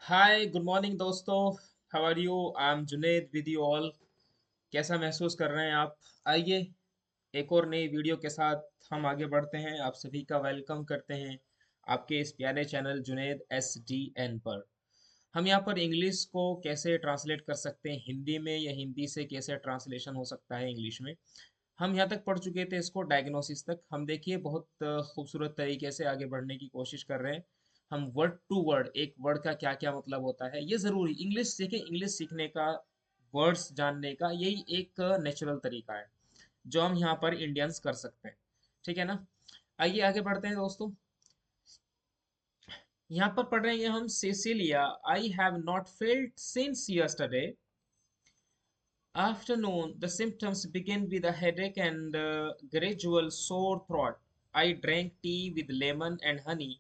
हाय good morning दोस्तों। How are you? I am Junaid with you all. कैसा महसूस कर रहे हैं आप? आइए एक और नई वीडियो के साथ हम आगे बढ़ते हैं। आप सभी का वेलकम करते हैं आपके इस प्यारे चैनल जुनेद SDN पर। हम यहाँ पर इंग्लिश को कैसे ट्रांसलेट कर सकते हैं हिंदी में, या हिंदी से कैसे ट्रांसलेशन हो सकता है इंग्लिश में। हम यहाँ तक पढ़ चुके थे इसको डायग्नोसिस तक। हम देखिए बहुत खूबसूरत तरीके से आगे बढ़ने की कोशिश कर रहे हैं। हम वर्ड टू वर्ड, एक वर्ड का क्या क्या मतलब होता है, ये ज़रूरी इंग्लिश सीखें। इंग्लिश सीखने का, वर्ड्स जानने का यही एक नेचुरल तरीका है जो हम यहाँ पर इंडियंस कर सकते हैं। ठीक है ना? आइए आगे बढ़ते हैं दोस्तों। यहाँ पर पढ़ रहे हैं हम Sicilia. I have not felt since yesterday afternoon. The symptoms begin with a headache and gradual sore throat. I drank tea with lemon and honey,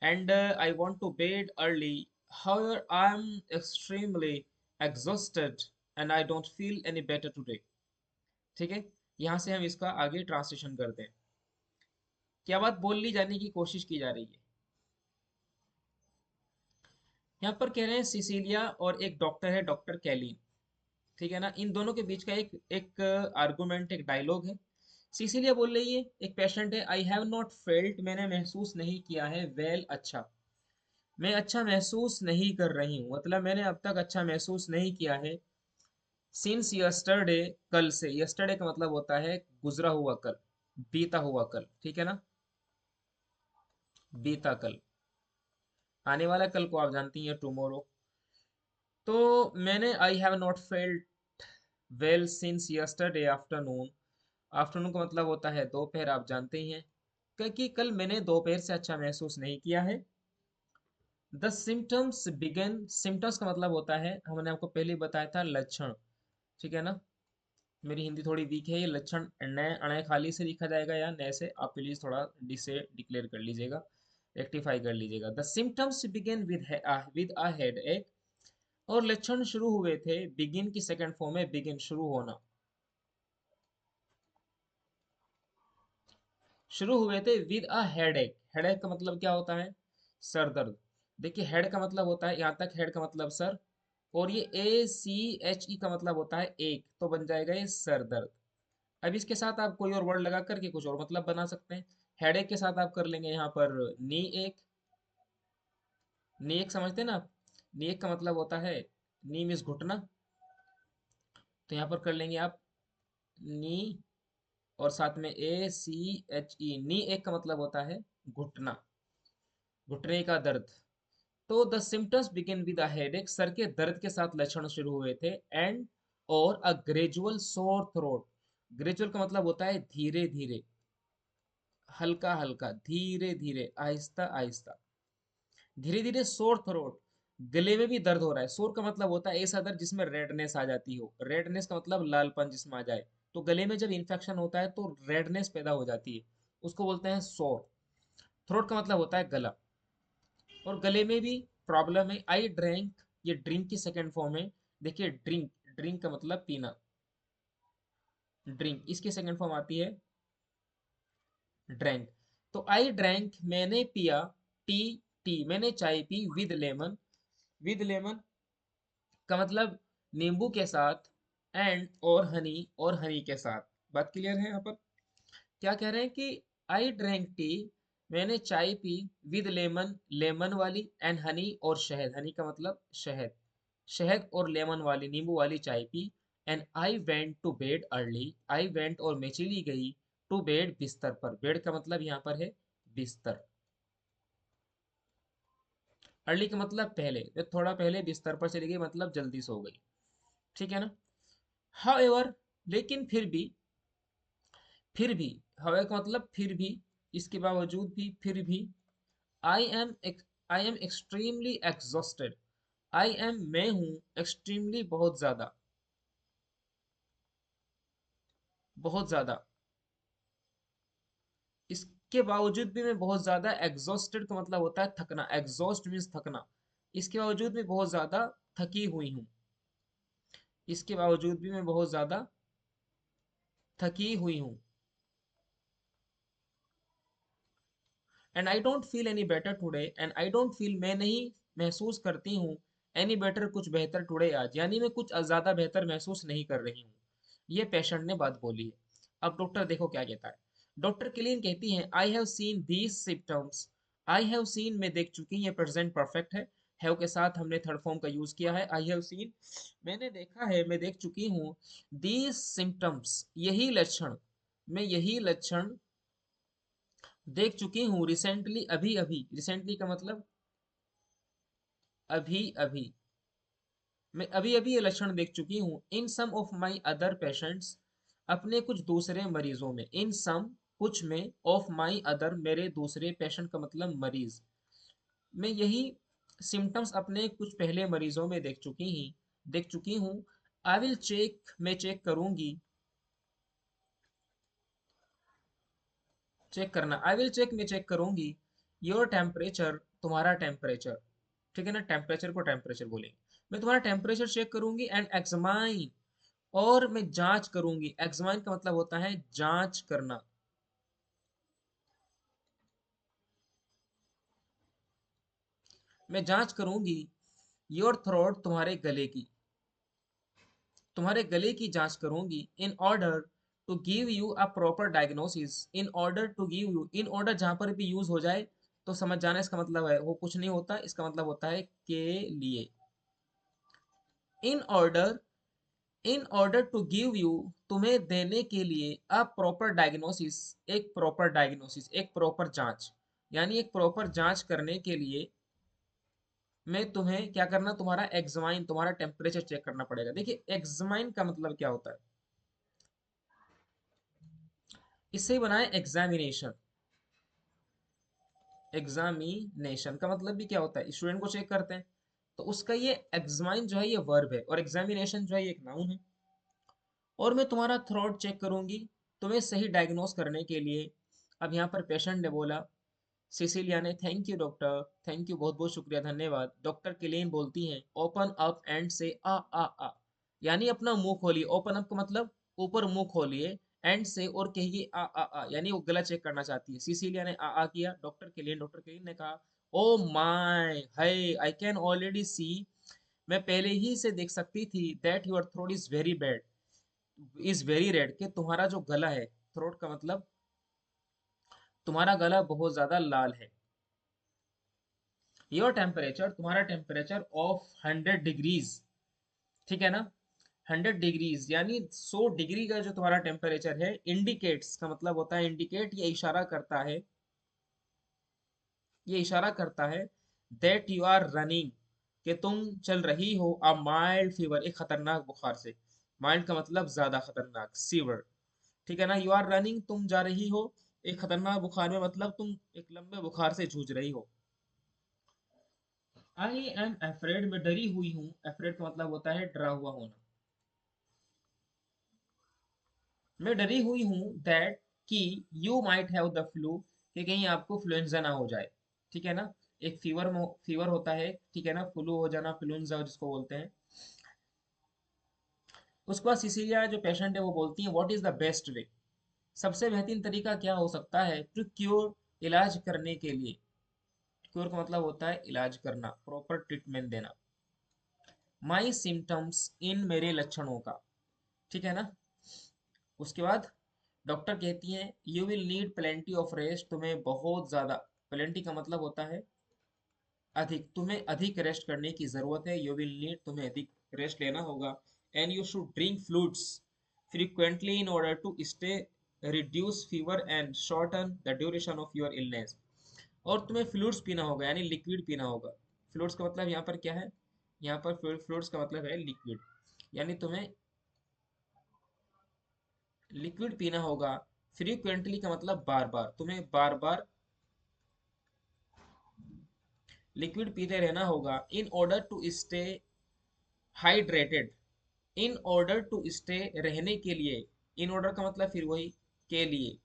and I want to bed early. However, I am extremely exhausted and I don't feel any better today. ठीक है? यहाँ से हम इसका आगे translation करते हैं। क्या बात बोल ली जाने की कोशिश की जा रही है? यहाँ पर कह रहे हैं सिसिलिया और एक डॉक्टर है, डॉक्टर कैलिन। ठीक है ना? इन दोनों के बीच का एक एक आर्गुमेंट, एक डायलॉग है। सिसिलिया बोल रही है, एक पेशेंट है, आई हैव नॉट फेल्ट, मैंने महसूस नहीं किया है, वेल अच्छा, मैं अच्छा महसूस नहीं कर रही हूँ, मतलब मैंने अब तक अच्छा महसूस नहीं किया है। सिंस यस्टरडे, कल से। यस्टरडे का मतलब होता है गुजरा हुआ कल, बीता हुआ कल। ठीक है ना? बीता कल, आने वाला कल को आप जानती हैं, टुमारो। तो मैंने I have not felt well since yesterday afternoon. Afternoon का मतलब होता है दोपहर, आप जानते ही हैं। क्योंकि कल मैंने दोपहर से अच्छा महसूस नहीं किया है। द सिम्टम्स बिगन, सिम्टम्स का मतलब होता है, हमने आपको पहले ही बताया था, लक्षण। ठीक है ना? मेरी हिंदी थोड़ी वीक है। ये लक्षण नए अणे खाली से लिखा जाएगा या नए से, आप प्लीज थोड़ा डी से डिक्लेयर कर लीजिएगा, रेक्टिफाई कर लीजिएगा। The symptoms begin with a head एक, और लक्षण शुरू हुए थे, बिगिन की सेकंड फॉर्म है बिगिन, शुरू होना। शुरू हुए थे विद अ हेडेक। हेडेक का मतलब क्या होता है? सर दर्द। देखिए हेड का मतलब होता है, यहाँ तक हेड का मतलब सर, और ये ACHE का मतलब होता है एक, तो बन जाएगा ये सर दर्द। अब इसके साथ आप कोई और वर्ड लगा करके कुछ और मतलब बना सकते हैं। हेडेक के साथ आप कर लेंगे यहाँ पर नी एक। नी एक समझते हैं ना आप? नी एक का मतलब होता है, नी मीन्स घुटना, तो यहाँ पर कर लेंगे आप नी, और साथ में ACHE। नी एक का मतलब होता है घुटना, घुटने का दर्द। तो the symptoms begin with a headache, sir के दर्द के साथ लक्षण शुरू हुए थे, एंड और a gradual sore throat. Gradual का मतलब होता है धीरे धीरे, हल्का हल्का, धीरे धीरे, आहिस्ता आहिस्ता, धीरे धीरे सोर थ्रोट। गले में भी दर्द हो रहा है। सोर का मतलब होता है ऐसा दर्द जिसमें रेडनेस आ जाती हो। रेडनेस का मतलब लालपन जिसमें आ जाए। तो गले में जब इन्फेक्शन होता है तो रेडनेस पैदा हो जाती है, उसको बोलते हैं सोर। थ्रोट का मतलब होता है गला, और गले में भी प्रॉब्लम है। आई ड्रिंक, ये ड्रिंक की सेकंड फॉर्म है। देखिए ड्रिंक, ड्रिंक का मतलब पीना, ड्रिंक इसकी सेकंड फॉर्म आती है ड्रैंक। तो आई ड्रैंक, मैंने पिया, टी, टी मैंने चाय P, with lemon, with lemon का मतलब नींबू के साथ, एंड और हनी, और हनी के साथ। बात क्लियर है यहाँ पर? क्या कह रहे हैं कि आई ड्रैंक टी, मैंने चाय पी, विद लेमन, लेमन वाली, एंड हनी और शहद, हनी का मतलब शहद, शहद और लेमन वाली, नींबू वाली चाय पी। And I went to bed early, I went और मैं चली गई, टू बेड बिस्तर पर। बेड का मतलब यहाँ पर है बिस्तर। अर्ली का मतलब पहले, मैं थोड़ा पहले बिस्तर पर चली गई, मतलब जल्दी सो गई। ठीक है ना? हाउएवर, लेकिन फिर भी, हाउएवर का मतलब फिर भी, इसके बावजूद भी, फिर भी, I am I am extremely exhausted. I am मैं हूं, एक्सट्रीमली बहुत ज्यादा, बहुत ज्यादा, इसके बावजूद भी मैं बहुत ज्यादा, एग्जॉस्टेड का मतलब होता है थकना, एग्जॉस्ट मीन्स थकना। इसके बावजूद भी बहुत ज्यादा थकी हुई हूँ, इसके बावजूद भी मैं बहुत ज्यादा थकी हुई हूँ। And I don't feel any better today, and I don't feel, मैं नहीं महसूस करती हूँ एनी बेटर कुछ बेहतर टुडे आज, यानी मैं कुछ ज़्यादा बेहतर महसूस नहीं कर रही हूँ। ये पेशेंट ने बात बोली है। अब डॉक्टर देखो क्या कहता है। डॉक्टर क्लीन कहती है I have seen these symptoms. I have seen में देख चुकी, ये प्रेजेंट परफेक्ट है। हैव के साथ हमने थर्ड फॉर्म का यूज किया है। आई हैव सीन मैंने देखा है, मैं देख चुकी हूँ। दीज सिम्टम्स यही लक्षण, मैं यही लक्षण देख चुकी हूँ रिसेंटली, अभी अभी। रिसेंटली का मतलब अभी अभी, मैं अभी अभी ये लक्षण देख चुकी हूँ। इन सम ऑफ माई अदर पेशेंट्स, अपने कुछ दूसरे मरीजों में। इन सम कुछ में, ऑफ माई अदर मेरे दूसरे, पेशेंट का मतलब मरीज। मैं यही सिम्टम्स अपने कुछ पहले मरीजों में देख चुकी हूँ। आई विल चेक, मैं चेक करूंगी। चेक करना, आई विल चेक, मैं चेक करूंगी। योर टेम्परेचर, तुम्हारा टेम्परेचर। ठीक है ना, टेम्परेचर को टेम्परेचर बोलेंगे। मैं तुम्हारा टेम्परेचर चेक करूंगी एंड एक्समाइन, और मैं जांच करूंगी। एग्जामाइन का मतलब होता है जांच करना। मैं जांच करूंगी योर थ्रोट, तुम्हारे गले की, तुम्हारे गले की जांच करूंगी। In order to give you a proper diagnosis. In order to give you, in order जहां पर भी यूज हो जाए तो समझ जाना इसका मतलब है वो कुछ नहीं होता, इसका मतलब होता है के लिए। In order, in order to give you, तुम्हें देने के लिए, अ प्रॉपर डायग्नोसिस, एक प्रॉपर डायग्नोसिस, एक प्रॉपर जांच, यानी एक प्रॉपर जांच करने के लिए मैं तुम्हें क्या करना, तुम्हारा एग्जामाइन, तुम्हारा टेम्परेचर चेक करना पड़ेगा। देखिए एग्जामाइन का मतलब क्या होता है, इससे ही बनाए एग्जामिनेशन। एग्जामिनेशन का मतलब भी क्या होता है, स्टूडेंट को चेक करते हैं, तो उसका ये एग्जामाइन जो है ये वर्ब है, और एग्जामिनेशन जो है ये एक नाउन है। और मैं तुम्हारा थ्रोट चेक करूंगी तुम्हें सही डायग्नोस करने के लिए। अब यहाँ पर पेशेंट ने बोला, सिसिलिया ने, thank you doctor, thank you, बहुत बहुत शुक्रिया, धन्यवाद। डॉक्टर क्लेन बोलती हैं, ओपन अप एंड से आ, यानी अपना मुंह खोलिए। ओपन अप का मतलब ऊपर मुंह खोलिए, एंड से और कहिए आ, यानी वो गला चेक करना चाहती है। सिसिलिया ने आ किया। डॉक्टर क्लेन ने कहा, ओ माय हाय, आई कैन ऑलरेडी सी, मैं पहले ही से देख सकती थी, that your throat is very bad, is very red, कि तुम्हारा जो गला है, थ्रोट का मतलब तुम्हारा गला बहुत ज्यादा लाल है। योर टेम्परेचर, तुम्हारा टेम्परेचर ऑफ 100 डिग्रीज, ठीक है ना, 100 डिग्रीज यानी 100 डिग्री का जो तुम्हारा टेम्परेचर है, इंडिकेट्स का मतलब होता है इंडिकेट, ये इशारा करता है, ये इशारा करता है दैट यू आर रनिंग, कि तुम चल रही हो, अ माइल्ड फीवर, एक खतरनाक बुखार से। माइल्ड का मतलब ज्यादा खतरनाक, सीवर, ठीक है ना। यू आर रनिंग, तुम जा रही हो एक खतरनाक बुखार में, मतलब तुम एक लंबे बुखार से जूझ रही हो। आई एम एफ्रेड, मैं डरी हुई हूँ। एफ्रेड का मतलब होता है डरा हुआ होना। मैं डरी हुई हूँ दैट, कि you might have the flu, कि कहीं आपको फ्लुएंजा ना हो जाए, ठीक है ना। एक फीवर में फीवर होता है, ठीक है ना, फ्लू हो जाना, फ्लुएंजा जिसको बोलते हैं। उसके बाद सिसिलिया जो पेशेंट है वो बोलती है, what is the best way, सबसे बेहतरीन तरीका क्या हो सकता है, टू क्योर, इलाज करने के लिए। क्योर का मतलब होता है इलाज करना, प्रॉपर ट्रीटमेंट देना। माई सिम्टम्स, इन मेरे लक्षणों का, ठीक है ना। उसके बाद डॉक्टर कहती हैं, you will need plenty of rest, तुम्हें बहुत ज्यादा, प्लेंटी का मतलब होता है अधिक, तुम्हें अधिक रेस्ट करने की जरूरत है। यू विल नीड, तुम्हें अधिक रेस्ट लेना होगा। And you should drink fluids frequently in order to stay reduce fever and shorten the duration of your illness. और तुम्हें फ्लूइड्स पीना होगा, यानी लिक्विड पीना होगा। फ्लूइड्स का मतलब यहाँ पर क्या है, यहाँ पर फ्लूइड्स का मतलब है लिक्विड, यानी तुम्हें लिक्विड पीना होगा। फ्रीक्वेंटली का मतलब बार बार, तुम्हें बार बार लिक्विड पीते रहना होगा। In order to stay hydrated, in order to stay, रहने के लिए। इन ऑर्डर का मतलब फिर वही, के लिए,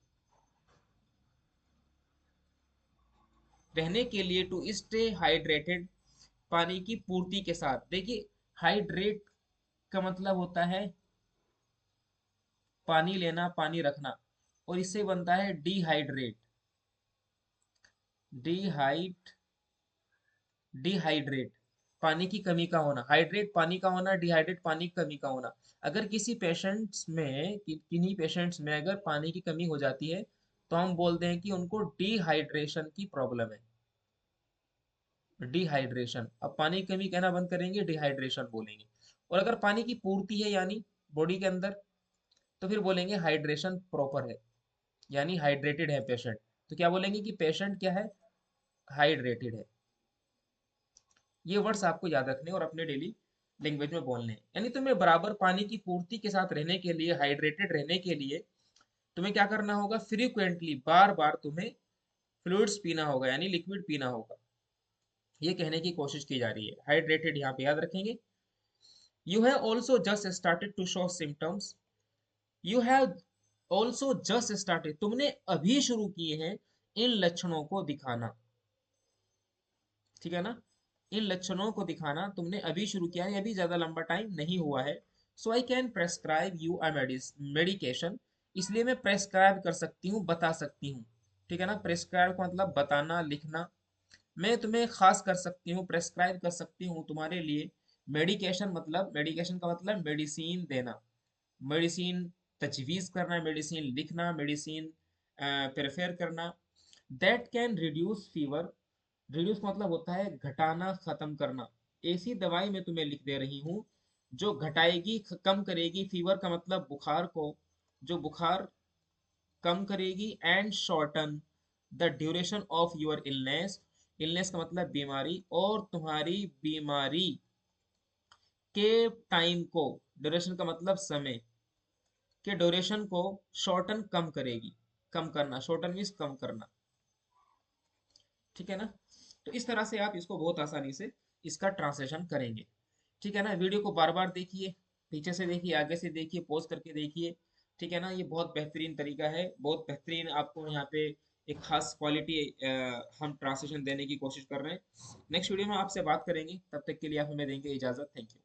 रहने के लिए, टू स्टे हाइड्रेटेड, पानी की पूर्ति के साथ। देखिए हाइड्रेट का मतलब होता है पानी लेना, पानी रखना, और इससे बनता है डिहाइड्रेट, डिहाइड्रेट, डिहाइड्रेट, पानी की कमी का होना, हाइड्रेट पानी का होना, डिहाइड्रेट पानी की कमी का होना। अगर किसी पेशेंट्स में किन्हीं पेशेंट्स में अगर पानी की कमी हो जाती है तो हम बोलते हैं कि उनको डिहाइड्रेशन की प्रॉब्लम है। डिहाइड्रेशन, अब पानी की कमी कहना बंद करेंगे, डिहाइड्रेशन बोलेंगे। और अगर पानी की पूर्ति है यानी बॉडी के अंदर, तो फिर बोलेंगे हाइड्रेशन प्रॉपर है, यानी हाइड्रेटेड है पेशेंट। तो क्या बोलेंगे कि पेशेंट क्या है, हाइड्रेटेड है। ये वर्ड्स आपको याद रखने और अपने डेली लैंग्वेज में बोलने हैं। यानी तुम्हें बराबर पानी की पूर्ति के साथ रहने के लिए, हाइड्रेटेड रहने के लिए तुम्हें क्या करना होगा, फ्रीक्वेंटली, बार बार तुम्हें फ्लूइड्स पीना होगा, यानी लिक्विड पीना होगा। ये कहने की कोशिश की जा रही है, हाइड्रेटेड यहाँ पे याद रखेंगे। You have also just started to show symptoms, you have also just started, तुमने अभी शुरू किए हैं इन लक्षणों को दिखाना, ठीक है ना। इन लक्षणों को दिखाना तुमने अभी शुरू किया है, अभी ज्यादा लंबा टाइम नहीं हुआ है। So I can prescribe you a medication, इसलिए मैं प्रेस्क्राइब कर सकती हूँ, बता सकती हूँ, ठीक है ना। प्रेस्क्राइब का मतलब बताना, लिखना। मैं तुम्हें खास कर सकती हूँ, प्रेस्क्राइब कर सकती हूँ तुम्हारे लिए। मेडिकेशन मतलब, मेडिकेशन का मतलब मेडिसिन देना, मेडिसिन तजवीज़ करना, मेडिसिन लिखना, मेडिसिन प्रेफर करना। That can reduce fever, reduce का मतलब होता है घटाना, खत्म करना। ऐसी दवाई मैं तुम्हें लिख दे रही हूँ जो घटाएगी, कम करेगी, फीवर का मतलब बुखार को, जो बुखार कम करेगी, and shorten the duration of your illness, illness का मतलब बीमारी, और तुम्हारी बीमारी के टाइम को, ड्यूरेशन का मतलब समय के ड्यूरेशन को शॉर्टन, कम करेगी, कम करना, शॉर्टन मीन्स कम करना, ठीक है ना। तो इस तरह से आप इसको बहुत आसानी से इसका ट्रांसलेशन करेंगे, ठीक है ना। वीडियो को बार बार देखिए, पीछे से देखिए, आगे से देखिए, पॉज करके देखिए, ठीक है ना। ये बहुत बेहतरीन तरीका है, बहुत बेहतरीन आपको यहाँ पे एक खास क्वालिटी हम ट्रांसलेशन देने की कोशिश कर रहे हैं। नेक्स्ट वीडियो में आपसे बात करेंगे, तब तक के लिए आप हमें देंगे इजाज़त। Thank you.